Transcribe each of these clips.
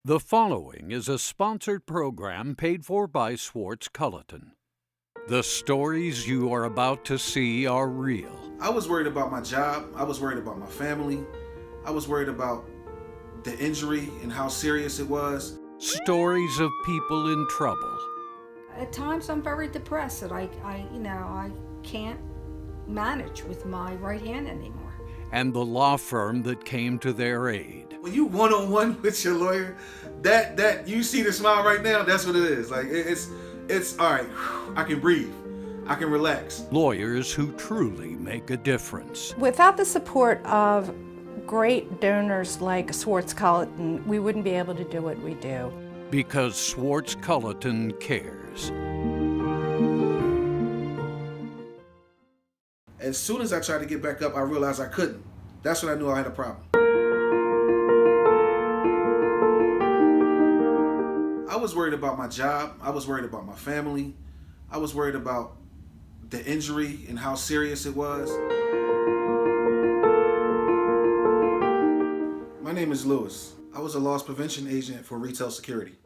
The following is a sponsored program paid for by Swartz Culleton. The stories you are about to see are real. I was worried about my job. I was worried about my family. I was worried about the injury and how serious it was. Stories of people in trouble. At times I'm very depressed that I can't manage with my right hand anymore. And the law firm that came to their aid. When you one-on-one with your lawyer, that you see the smile right now, that's what it is. Like it's all right, I can breathe. I can relax. Lawyers who truly make a difference. Without the support of great donors like Swartz Culleton, we wouldn't be able to do what we do. Because Swartz Culleton cares. As soon as I tried to get back up, I realized I couldn't. That's when I knew I had a problem. I was worried about my job. I was worried about my family. I was worried about the injury and how serious it was. My name is Lewis. I was a loss prevention agent for retail security.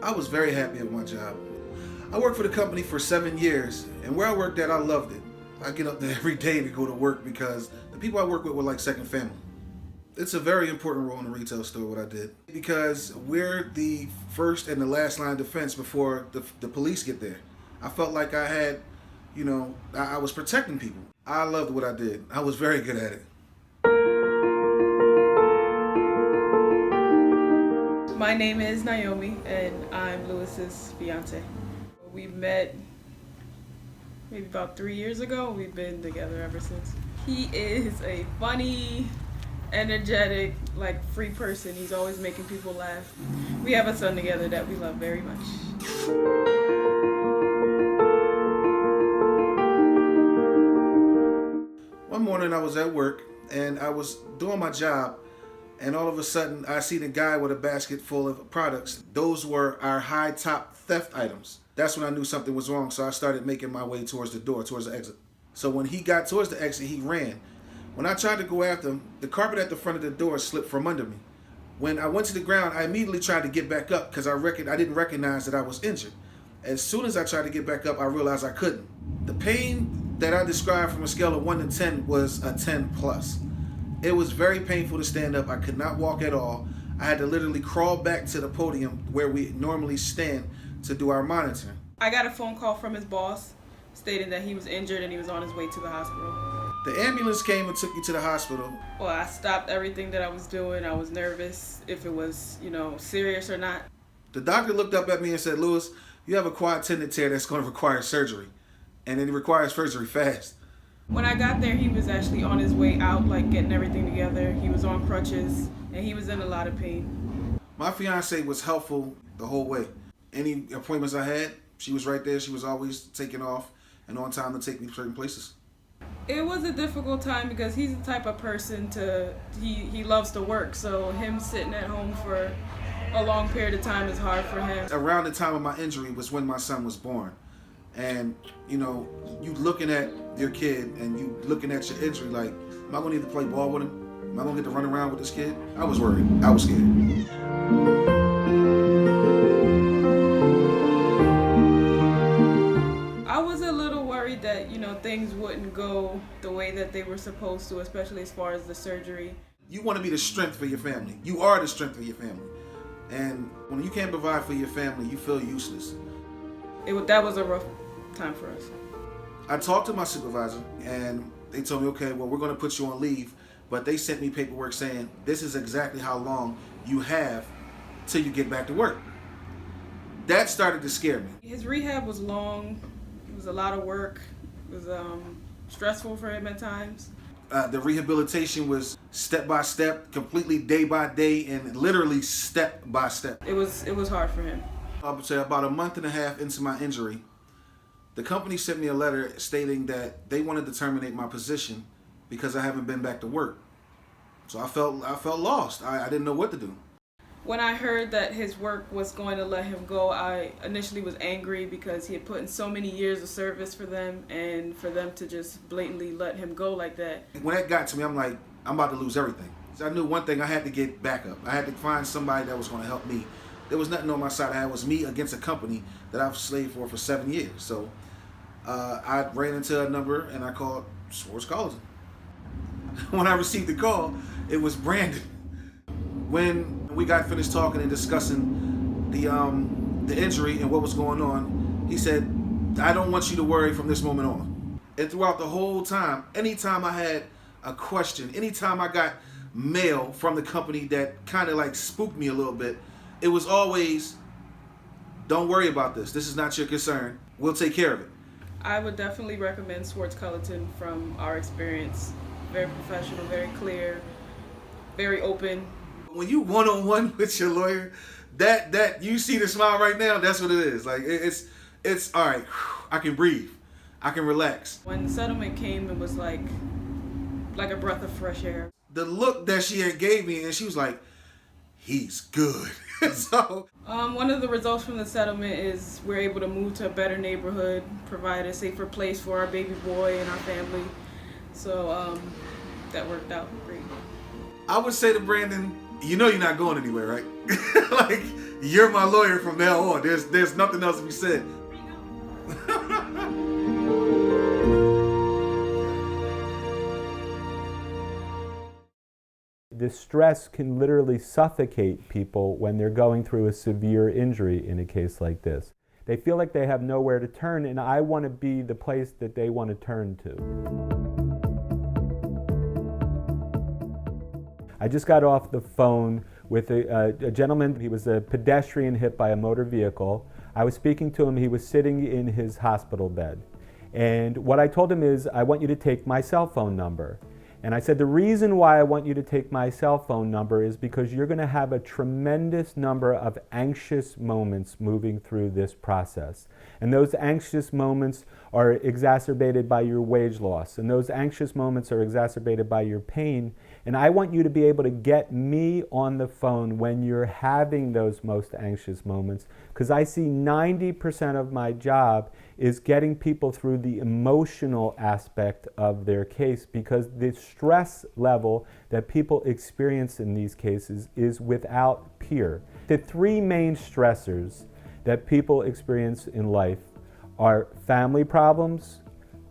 I was very happy at my job. I worked for the company for 7 years, and where I worked at, I loved it. I get up there every day to go to work because the people I work with were like second family. It's a very important role in the retail store, what I did, because we're the first and the last line of defense before the police get there. I felt like I had, I was protecting people. I loved what I did. I was very good at it. My name is Naomi, and I'm Lewis's fiance. We met maybe about 3 years ago. We've been together ever since. He is a funny, energetic, free person. He's always making people laugh. We have a son together that we love very much. One morning I was at work and I was doing my job, and all of a sudden I see the guy with a basket full of products. Those were our high top theft items. That's when I knew something was wrong, so I started making my way towards the door, towards the exit. So when he got towards the exit, he ran. When I tried to go after him, the carpet at the front of the door slipped from under me. When I went to the ground, I immediately tried to get back up because I didn't recognize that I was injured. As soon as I tried to get back up, I realized I couldn't. The pain that I described from a scale of 1 to 10 was a 10 plus. It was very painful to stand up. I could not walk at all. I had to literally crawl back to the podium where we normally stand to do our monitoring. I got a phone call from his boss stating that he was injured and he was on his way to the hospital. The ambulance came and took me to the hospital. Well, I stopped everything that I was doing. I was nervous if it was, serious or not. The doctor looked up at me and said, "Lewis, you have a quad tendon tear that's going to require surgery. And it requires surgery fast." When I got there, he was actually on his way out, getting everything together. He was on crutches and he was in a lot of pain. My fiance was helpful the whole way. Any appointments I had, she was right there. She was always taking off and on time to take me to certain places. It was a difficult time because he's the type of person he loves to work. So him sitting at home for a long period of time is hard for him. Around the time of my injury was when my son was born. And, you looking at your kid and you looking at your injury like, am I going to need to play ball with him? Am I going to get to run around with this kid? I was worried. I was scared. I was a little worried that, things wouldn't go the way that they were supposed to, especially as far as the surgery. You want to be the strength for your family. You are the strength for your family. And when you can't provide for your family, you feel useless. That was a rough time for us. I talked to my supervisor and they told me, okay, well, we're going to put you on leave. But they sent me paperwork saying, this is exactly how long you have till you get back to work. That started to scare me. His rehab was long. It was a lot of work. It was stressful for him at times. The rehabilitation was step by step, completely day by day, and literally step by step. It was hard for him. I would say about a month and a half into my injury, the company sent me a letter stating that they wanted to terminate my position because I haven't been back to work. So I felt lost. I didn't know what to do. When I heard that his work was going to let him go, I initially was angry because he had put in so many years of service for them, and for them to just blatantly let him go like that. When that got to me, I'm like, I'm about to lose everything. So I knew one thing, I had to get backup. I had to find somebody that was going to help me. There was nothing on my side. I had was me against a company that I've slaved for 7 years. So I ran into a number and I called Swartz Culleton. When I received the call, it was Brandon. When we got finished talking and discussing the injury and what was going on, he said, I don't want you to worry from this moment on. And throughout the whole time, anytime I had a question, anytime I got mail from the company that kind of like spooked me a little bit, it was always, don't worry about this. This is not your concern. We'll take care of it. I would definitely recommend Swartz Culleton from our experience. Very professional, very clear, very open. When you one-on-one with your lawyer, that you see the smile right now, that's what it is. Like it's all right, I can breathe. I can relax. When the settlement came, it was like a breath of fresh air. The look that she had gave me, and she was like, he's good. So one of the results from the settlement is we're able to move to a better neighborhood, provide a safer place for our baby boy and our family. So that worked out great. I would say to Brandon, you know you're not going anywhere, right? Like, you're my lawyer from now on. There's nothing else to be said. The stress can literally suffocate people when they're going through a severe injury in a case like this. They feel like they have nowhere to turn, and I want to be the place that they want to turn to. I just got off the phone with a gentleman. He was a pedestrian hit by a motor vehicle. I was speaking to him. He was sitting in his hospital bed. And what I told him is, I want you to take my cell phone number. And I said, the reason why I want you to take my cell phone number is because you're going to have a tremendous number of anxious moments moving through this process. And those anxious moments are exacerbated by your wage loss. And those anxious moments are exacerbated by your pain. And I want you to be able to get me on the phone when you're having those most anxious moments, because I see 90% of my job is getting people through the emotional aspect of their case, because the stress level that people experience in these cases is without peer. The three main stressors that people experience in life are family problems,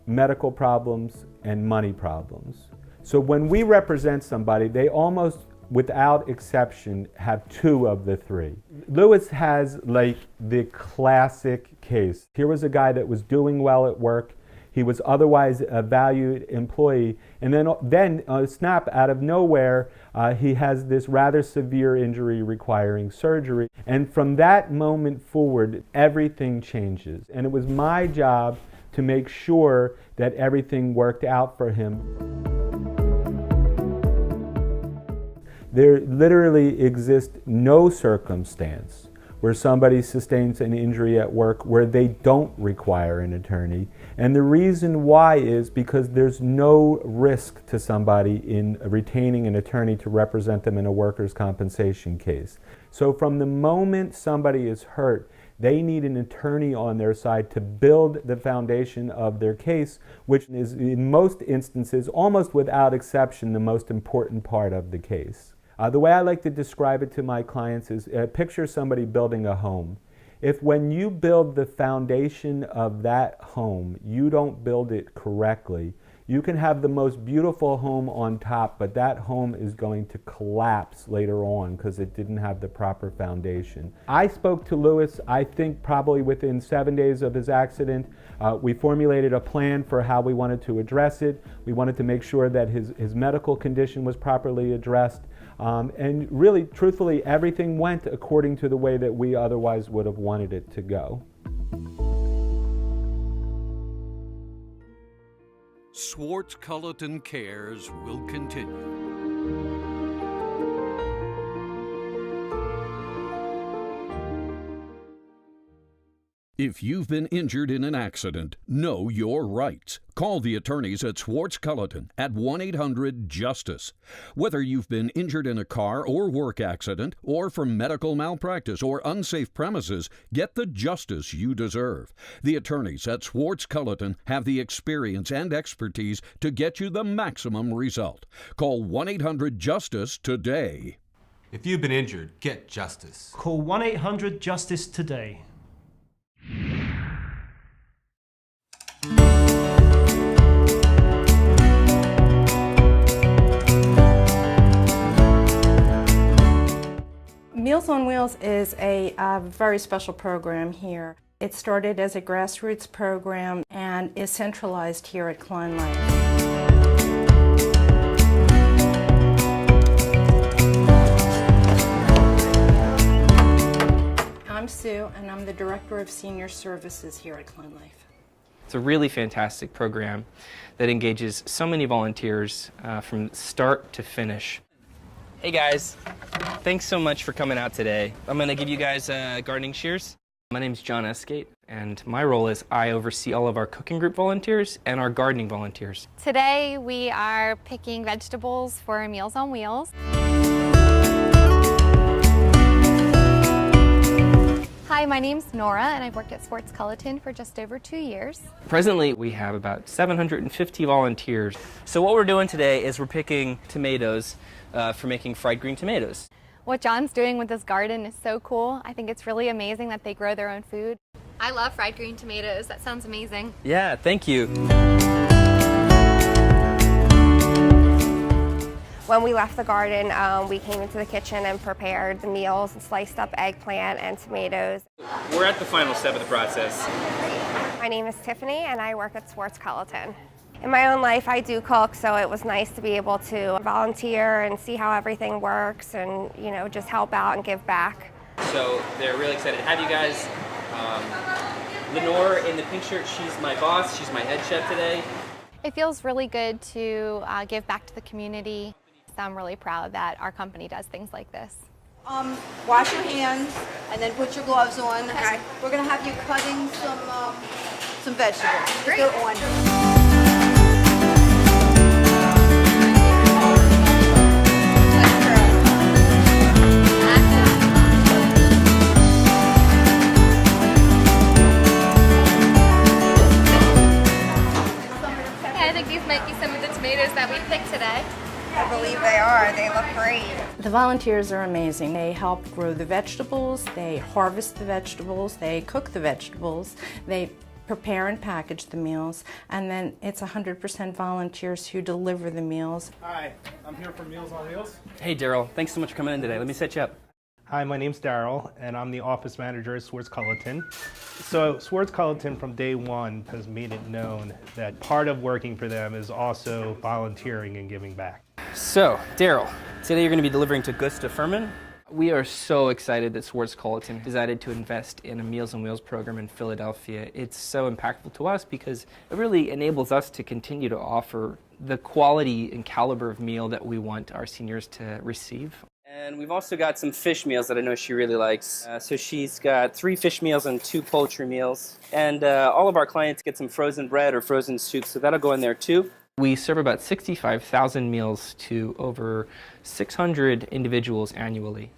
medical problems, and money problems. So when we represent somebody, they almost, without exception, have two of the three. Lewis has like the classic case. Here was a guy that was doing well at work. He was otherwise a valued employee. And then snap, out of nowhere, he has this rather severe injury requiring surgery. And from that moment forward, everything changes. And it was my job to make sure that everything worked out for him. There literally exists no circumstance where somebody sustains an injury at work where they don't require an attorney. And the reason why is because there's no risk to somebody in retaining an attorney to represent them in a workers' compensation case. So from the moment somebody is hurt, they need an attorney on their side to build the foundation of their case, which is in most instances, almost without exception, the most important part of the case. The way I like to describe it to my clients is picture somebody building a home. If when you build the foundation of that home, you don't build it correctly, you can have the most beautiful home on top, but that home is going to collapse later on because it didn't have the proper foundation. I spoke to Lewis, I think probably within 7 days of his accident. We formulated a plan for how we wanted to address it. We wanted to make sure that his medical condition was properly addressed. And really, truthfully, everything went according to the way that we otherwise would have wanted it to go. Swartz Culleton Cares will continue. If If you've been injured in an accident, know your rights. Call the attorneys at Swartz Culleton at 1-800-JUSTICE. Whether you've been injured in a car or work accident, or from medical malpractice or unsafe premises, get the justice you deserve. The attorneys at Swartz Culleton have the experience and expertise to get you the maximum result. Call 1-800-JUSTICE today. If you've been injured, get justice. Call 1-800-JUSTICE today. Meals on Wheels is a very special program here. It started as a grassroots program and is centralized here at Klein Life. I'm Sue, and I'm the Director of Senior Services here at Klein Life. It's a really fantastic program that engages so many volunteers from start to finish. Hey guys, thanks so much for coming out today. I'm going to give you guys gardening shears. My name's John Escate, and my role is I oversee all of our cooking group volunteers and our gardening volunteers. Today we are picking vegetables for Meals on Wheels. Hi, my name's Nora, and I've worked at Swartz Culleton for just over 2 years. Presently, we have about 750 volunteers. So what we're doing today is we're picking tomatoes for making fried green tomatoes. What John's doing with this garden is so cool. I think it's really amazing that they grow their own food. I love fried green tomatoes. That sounds amazing. Yeah, thank you. When we left the garden, we came into the kitchen and prepared the meals, sliced up eggplant and tomatoes. We're at the final step of the process. My name is Tiffany, and I work at Swartz Culleton. In my own life, I do cook, so it was nice to be able to volunteer and see how everything works and, you know, just help out and give back. So they're really excited to have you guys. Lenore in the pink shirt, she's my boss, she's my head chef today. It feels really good to give back to the community. So I'm really proud that our company does things like this. Wash your hands and then put your gloves on. Okay. We're going to have you cutting some vegetables. Great. They're on. I think these might be some of the tomatoes that we picked today. I believe they are. They look great. The volunteers are amazing. They help grow the vegetables, they harvest the vegetables, they cook the vegetables, they prepare and package the meals, and then it's 100% volunteers who deliver the meals. Hi, I'm here for Meals on Wheels. Hey Daryl, thanks so much for coming in today. Let me set you up. Hi, my name's Daryl, and I'm the office manager at Swartz Culleton. So Swartz Culleton from day one has made it known that part of working for them is also volunteering and giving back. So, Daryl, today you're going to be delivering to Gusta Furman. We are so excited that Swartz Culleton decided to invest in a Meals on Wheels program in Philadelphia. It's so impactful to us because it really enables us to continue to offer the quality and caliber of meal that we want our seniors to receive. And we've also got some fish meals that I know she really likes. So she's got 3 fish meals and 2 poultry meals. And all of our clients get some frozen bread or frozen soup, so that'll go in there too. We serve about 65,000 meals to over 600 individuals annually.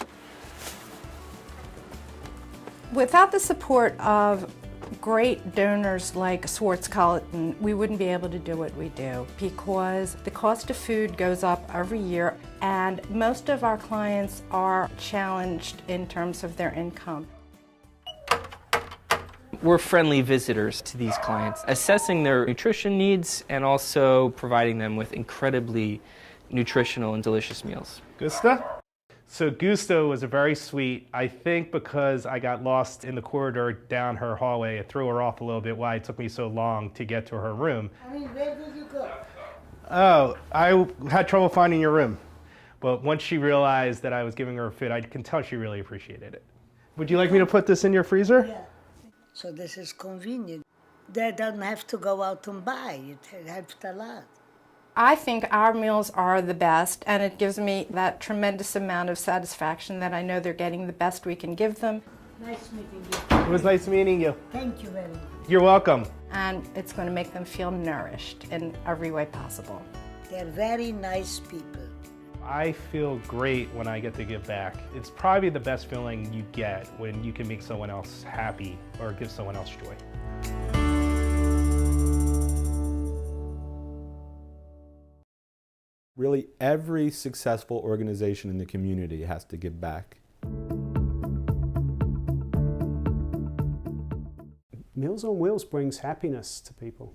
Without the support of great donors like Swartz Culleton, we wouldn't be able to do what we do because the cost of food goes up every year and most of our clients are challenged in terms of their income. We're friendly visitors to these clients, assessing their nutrition needs and also providing them with incredibly nutritional and delicious meals. Gusta? So Gusta was a very sweet, I think because I got lost in the corridor down her hallway, it threw her off a little bit why it took me so long to get to her room. Where did you go? Oh, I had trouble finding your room. But once she realized that I was giving her food, I can tell she really appreciated it. Would you like me to put this in your freezer? Yeah. So this is convenient. They don't have to go out and buy. It helps a lot. I think our meals are the best, and it gives me that tremendous amount of satisfaction that I know they're getting the best we can give them. Nice meeting you. It was nice meeting you. Thank you very much. You're welcome. And it's going to make them feel nourished in every way possible. They're very nice people. I feel great when I get to give back. It's probably the best feeling you get when you can make someone else happy or give someone else joy. Really, every successful organization in the community has to give back. Meals on Wheels brings happiness to people.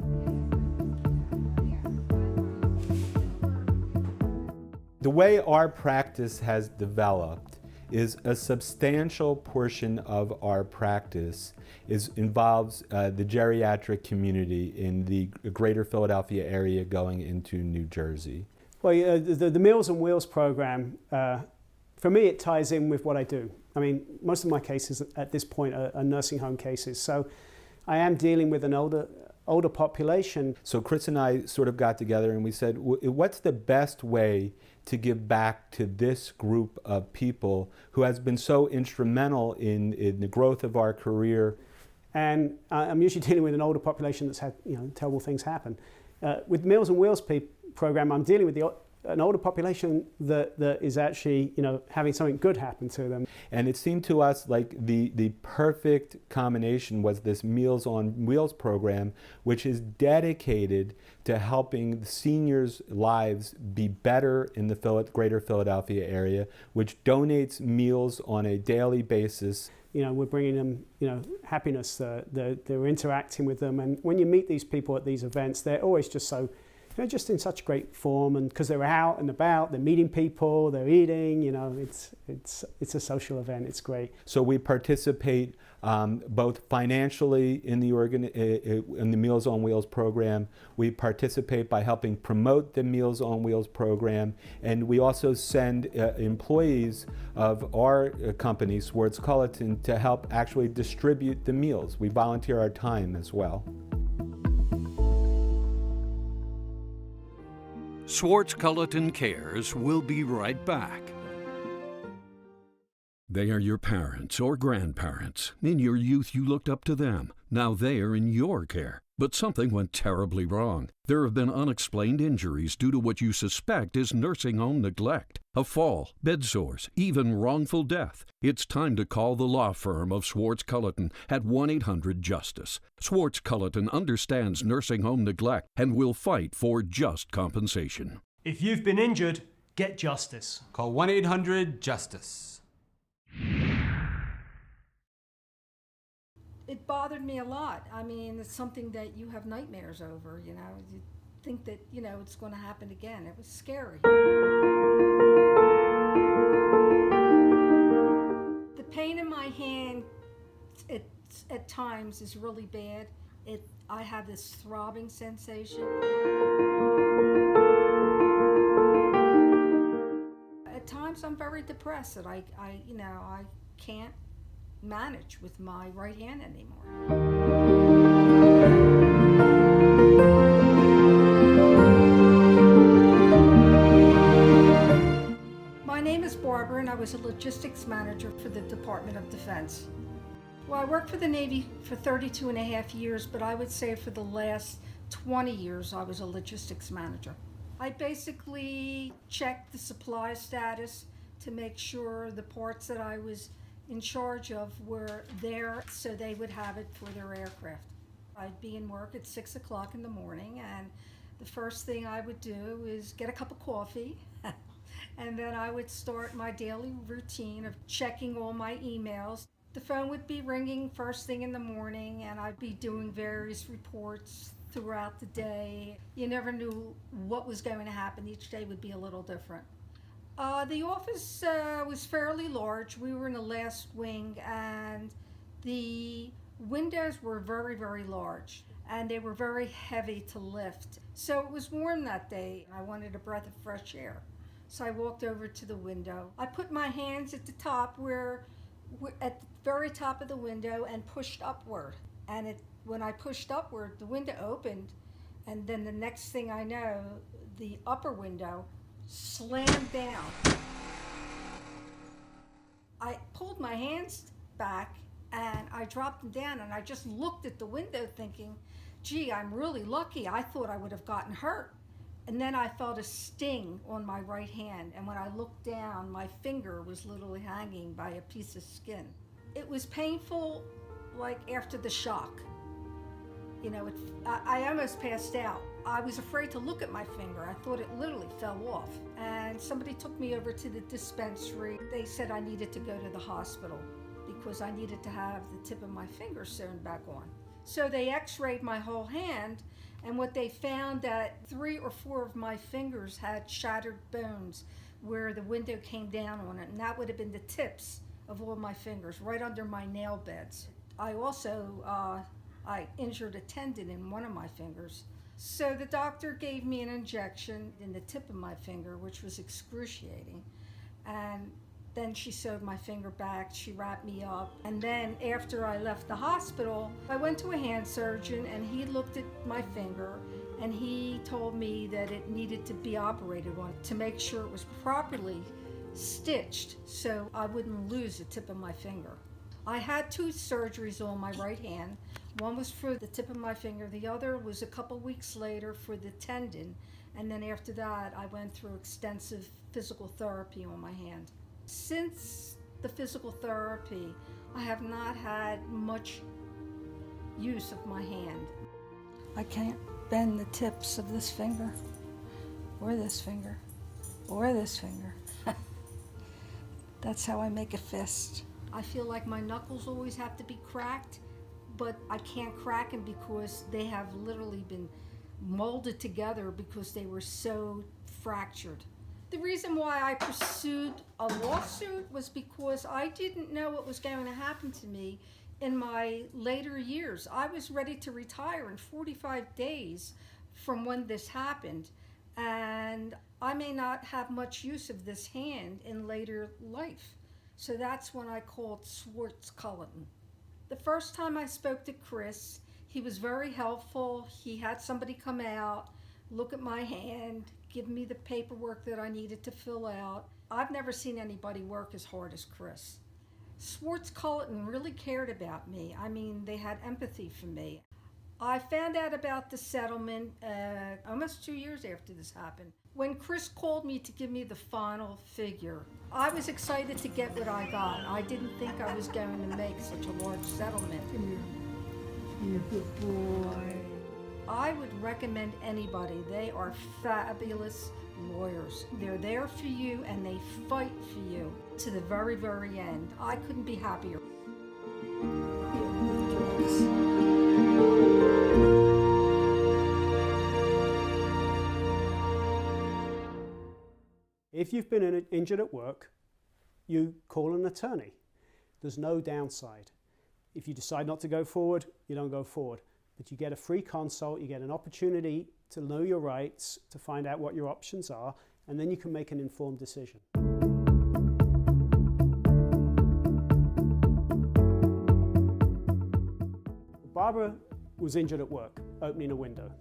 The way our practice has developed is a substantial portion of our practice involves the geriatric community in the greater Philadelphia area going into New Jersey. Well, the Meals on Wheels program, for me, it ties in with what I do. I mean, most of my cases at this point are nursing home cases, so I am dealing with an older population. So Chris and I sort of got together and we said, what's the best way to give back to this group of people who has been so instrumental in the growth of our career? And I'm usually dealing with an older population that's had terrible things happen. With Meals on Wheels program, I'm dealing with an older population that is actually having something good happen to them. And it seemed to us like the perfect combination was this Meals on Wheels program, which is dedicated to helping the seniors' lives be better in the greater Philadelphia area, which donates meals on a daily basis. We're bringing them, happiness. They're interacting with them, and when you meet these people at these events, they're always just so. They're just in such great form, and because they're out and about, they're meeting people, they're eating. It's a social event. It's great. So we participate both financially in the Meals on Wheels program. We participate by helping promote the Meals on Wheels program, and we also send employees of our company, Swartz Culleton, to help actually distribute the meals. We volunteer our time as well. Swartz Culleton Cares will be right back. They are your parents or grandparents. In your youth, you looked up to them. Now they are in your care. But something went terribly wrong. There have been unexplained injuries due to what you suspect is nursing home neglect. A fall, bed sores, even wrongful death. It's time to call the law firm of Swartz Culleton at 1-800-JUSTICE. Swartz Culleton understands nursing home neglect and will fight for just compensation. If you've been injured, get justice. Call 1-800-JUSTICE. It bothered me a lot. I mean, it's something that you have nightmares over, You think that, it's going to happen again. It was scary. The pain in my hand, at times, is really bad. I have this throbbing sensation. At times, I'm very depressed that I can't manage with my right hand anymore. My name is Barbara, and I was a logistics manager for the Department of Defense. Well, I worked for the Navy for 32 and a half years, but I would say for the last 20 years I was a logistics manager. I basically checked the supply status to make sure the parts that I was in charge of were there so they would have it for their aircraft. I'd be in work at 6 o'clock in the morning, and the first thing I would do is get a cup of coffee and then I would start my daily routine of checking all my emails. The phone would be ringing first thing in the morning, and I'd be doing various reports throughout the day. You never knew what was going to happen. Each day would be a little different. The office was fairly large. We were in the last wing, and the windows were very, very large, and they were very heavy to lift. So it was warm that day, and I wanted a breath of fresh air. So I walked over to the window. I put my hands at the top, at the very top of the window, and pushed upward. And when I pushed upward, the window opened, and then the next thing I know, the upper window slammed down. I pulled my hands back, And I dropped them down and I just looked at the window thinking, gee, I'm really lucky. I thought I would have gotten hurt. And then I felt a sting on my right hand. And when I looked down, my finger was literally hanging by a piece of skin. It was painful, like after the shock. You know, I almost passed out. I was afraid to look at my finger. I thought it literally fell off. And somebody took me over to the dispensary. They said I needed to go to the hospital because I needed to have the tip of my finger sewn back on. So they x-rayed my whole hand, and what they found that 3 or 4 of my fingers had shattered bones where the window came down on it, and that would have been the tips of all my fingers, right under my nail beds. I also I injured a tendon in one of my fingers. So the doctor gave me an injection in the tip of my finger, which was excruciating. And then she sewed my finger back, she wrapped me up. And then after I left the hospital, I went to a hand surgeon and he looked at my finger and he told me that it needed to be operated on to make sure it was properly stitched so I wouldn't lose the tip of my finger. I had 2 surgeries on my right hand. One was for the tip of my finger, the other was a couple weeks later for the tendon, and then after that I went through extensive physical therapy on my hand. Since the physical therapy, I have not had much use of my hand. I can't bend the tips of this finger, or this finger, or this finger. That's how I make a fist. I feel like my knuckles always have to be cracked, but I can't crack them because they have literally been molded together because they were so fractured. The reason why I pursued a lawsuit was because I didn't know what was going to happen to me in my later years. I was ready to retire in 45 days from when this happened, and I may not have much use of this hand in later life. So that's when I called Swartz Culleton. The first time I spoke to Chris, he was very helpful. He had somebody come out, look at my hand, give me the paperwork that I needed to fill out. I've never seen anybody work as hard as Chris. Swartz Culleton really cared about me. I mean, they had empathy for me. I found out about the settlement almost 2 years after this happened. When Chris called me to give me the final figure, I was excited to get what I got. I didn't think I was going to make such a large settlement. You're a good boy. I would recommend anybody. They are fabulous lawyers. They're there for you and they fight for you to the very, very end. I couldn't be happier. If you've been injured at work, you call an attorney. There's no downside. If you decide not to go forward, you don't go forward. But you get a free consult, you get an opportunity to know your rights, to find out what your options are, and then you can make an informed decision. Barbara was injured at work, opening a window.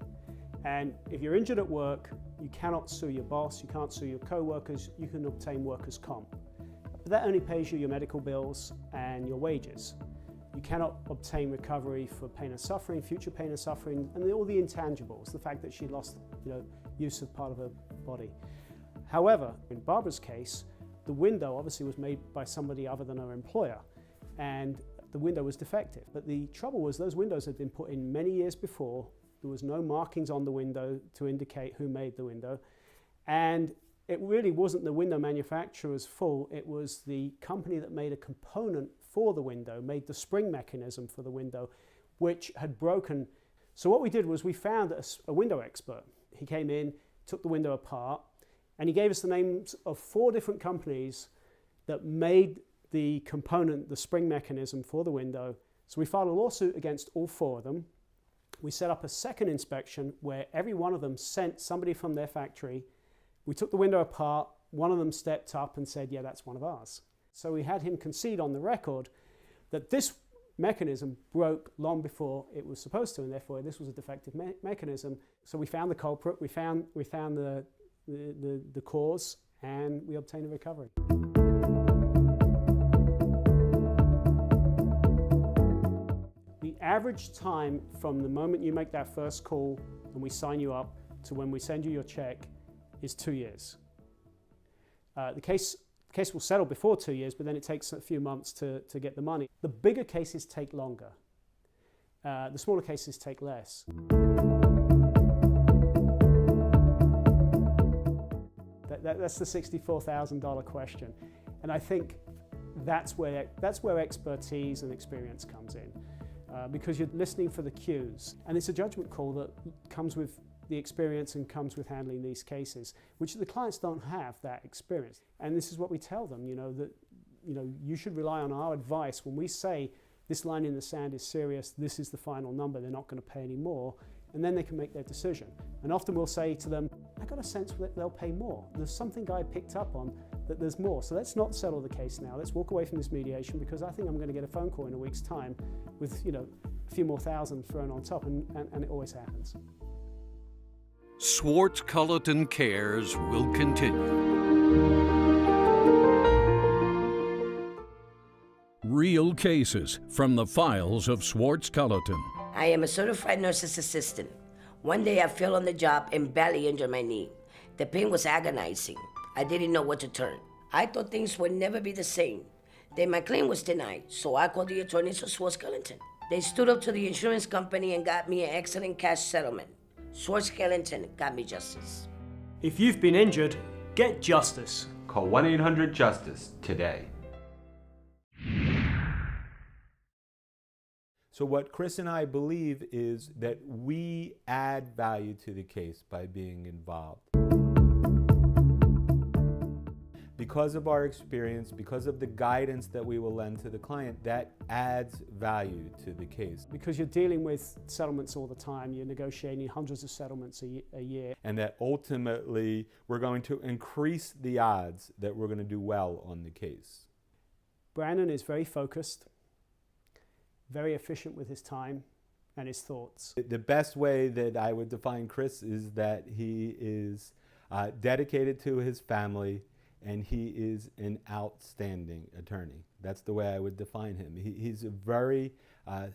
And if you're injured at work, you cannot sue your boss, you can't sue your co-workers, you can obtain workers' comp. But that only pays you your medical bills and your wages. You cannot obtain recovery for pain and suffering, future pain and suffering, and all the intangibles, the fact that she lost use of part of her body. However, in Barbara's case, the window obviously was made by somebody other than her employer, and the window was defective. But the trouble was those windows had been put in many years before. There was no markings on the window to indicate who made the window. And it really wasn't the window manufacturer's fault. It was the company that made a component for the window, made the spring mechanism for the window, which had broken. So what we did was we found a window expert. He came in, took the window apart, and he gave us the names of 4 different companies that made the component, the spring mechanism for the window. So we filed a lawsuit against all 4 of them. We set up a second inspection where every one of them sent somebody from their factory. We took the window apart. One of them stepped up and said, yeah, that's one of ours. So we had him concede on the record that this mechanism broke long before it was supposed to, and therefore this was a defective mechanism. So we found the culprit, we found the cause, and we obtained a recovery. average time from the moment you make that first call and we sign you up to when we send you your check is 2 years. The case will settle before 2 years, but then it takes a few months to get the money. The bigger cases take longer. The smaller cases take less. That's the $64,000 question. And I think that's where expertise and experience comes in. Because you're listening for the cues. And it's a judgment call that comes with the experience and comes with handling these cases, which the clients don't have that experience. And this is what we tell them, that you should rely on our advice. When we say this line in the sand is serious, this is the final number, they're not going to pay any more, and then they can make their decision. And often we'll say to them, I got a sense that they'll pay more. There's something I picked up on that there's more. So let's not settle the case now. Let's walk away from this mediation because I think I'm going to get a phone call in a week's time with a few more thousand thrown on top, and it always happens. Swartz Culleton Cares will continue. Real cases from the files of Swartz Culleton. I am a certified nurse's assistant. One day I fell on the job and badly injured my knee. The pain was agonizing. I didn't know what to turn. I thought things would never be the same. Then my claim was denied, so I called the attorneys of Swartz Culleton. They stood up to the insurance company and got me an excellent cash settlement. Swartz Culleton got me justice. If you've been injured, get justice. Call 1-800-JUSTICE today. So what Chris and I believe is that we add value to the case by being involved. Because of our experience, because of the guidance that we will lend to the client, that adds value to the case. Because you're dealing with settlements all the time, you're negotiating hundreds of settlements a year. And that ultimately we're going to increase the odds that we're going to do well on the case. Brandon is very focused, very efficient with his time and his thoughts. The best way that I would define Chris is that he is dedicated to his family, and he is an outstanding attorney. That's the way I would define him. He's a very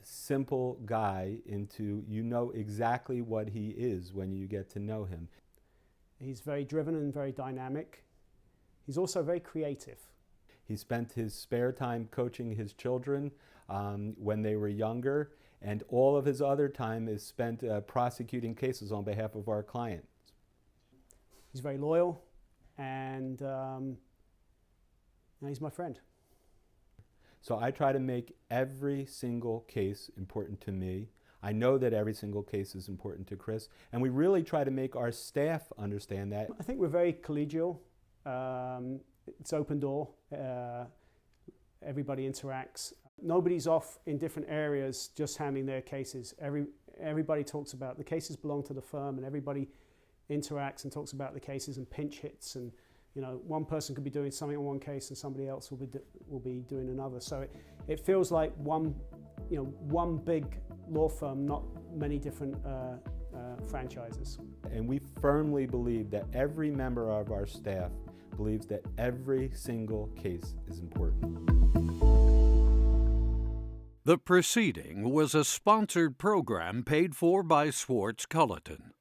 simple guy you know exactly what he is when you get to know him. He's very driven and very dynamic. He's also very creative. He spent his spare time coaching his children when they were younger, and all of his other time is spent prosecuting cases on behalf of our clients. He's very loyal, and he's my friend. So I try to make every single case important to me. I know that every single case is important to Chris, and we really try to make our staff understand that. I think we're very collegial. It's open door. Everybody interacts. Nobody's off in different areas just handling their cases. Everybody talks about the cases belong to the firm, and everybody interacts and talks about the cases and pinch hits, and one person could be doing something on one case and somebody else will be doing another. So it feels like one big law firm, not many different franchises. And we firmly believe that every member of our staff believes that every single case is important. The proceeding was a sponsored program paid for by Swartz Culleton.